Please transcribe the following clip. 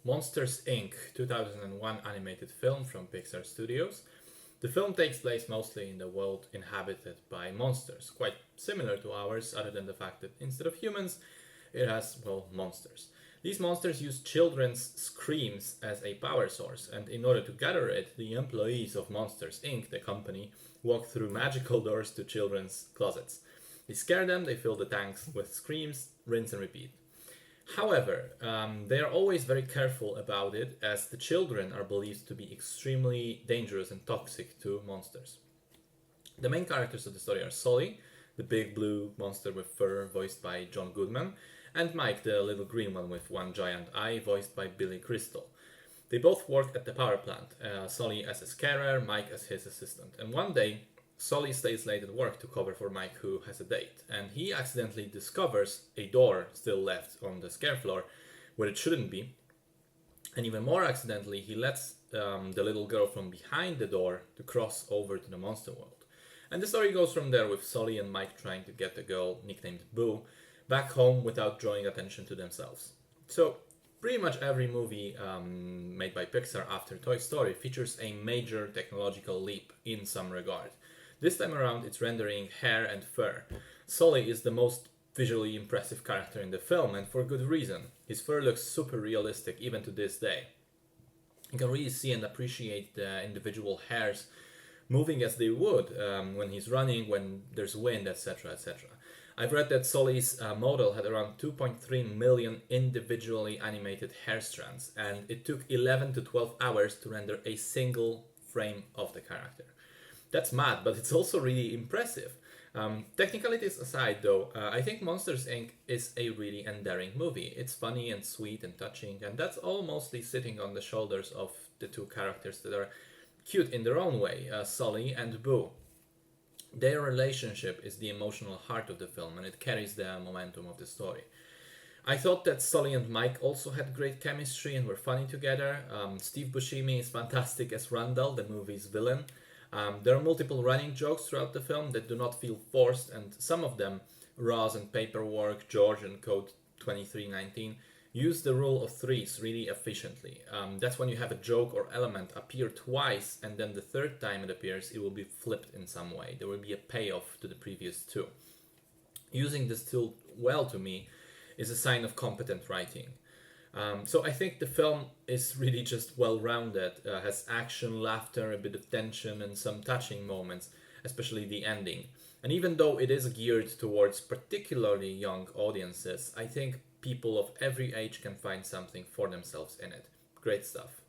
Monsters Inc. 2001 animated film from Pixar Studios. The film takes place mostly in the world inhabited by monsters, quite similar to ours, other than the fact that instead of humans, it has, well, monsters. These monsters use children's screams as a power source, and in order to gather it, the employees of Monsters Inc., the company, walk through magical doors to children's closets. They scare them, they fill the tanks with screams, rinse and repeat. However, they are always very careful about it, as the children are believed to be extremely dangerous and toxic to monsters. The main characters of the story are Sully, the big blue monster with fur, voiced by John Goodman, and Mike, the little green one with one giant eye, voiced by Billy Crystal. They both work at the power plant, Sully as a scarer, Mike as his assistant. And one day, Sully stays late at work to cover for Mike, who has a date, and he accidentally discovers a door still left on the scare floor where it shouldn't be. And even more accidentally, he lets the little girl from behind the door to cross over to the monster world. And the story goes from there, with Sully and Mike trying to get the girl, nicknamed Boo, back home without drawing attention to themselves. So, pretty much every movie made by Pixar after Toy Story features a major technological leap in some regard. This time around, it's rendering hair and fur. Sully is the most visually impressive character in the film, and for good reason. His fur looks super realistic even to this day. You can really see and appreciate the individual hairs moving as they would when he's running, when there's wind, etc. etc. I've read that Sully's model had around 2.3 million individually animated hair strands, and it took 11 to 12 hours to render a single frame of the character. That's mad, but it's also really impressive. Technicalities aside, though, I think Monsters Inc. is a really endearing movie. It's funny and sweet and touching, and that's all mostly sitting on the shoulders of the two characters that are cute in their own way, Sully and Boo. Their relationship is the emotional heart of the film, and it carries the momentum of the story. I thought that Sully and Mike also had great chemistry and were funny together. Steve Buscemi is fantastic as Randall, the movie's villain. There are multiple running jokes throughout the film that do not feel forced, and some of them, Roz and Paperwork, George and Code 2319, use the rule of threes really efficiently. That's when you have a joke or element appear twice, and then the third time it appears, it will be flipped in some way. There will be a payoff to the previous two. Using this tool well, to me, is a sign of competent writing. So I think the film is really just well-rounded, has action, laughter, a bit of tension, and some touching moments, especially the ending. And even though it is geared towards particularly young audiences, I think people of every age can find something for themselves in it. Great stuff.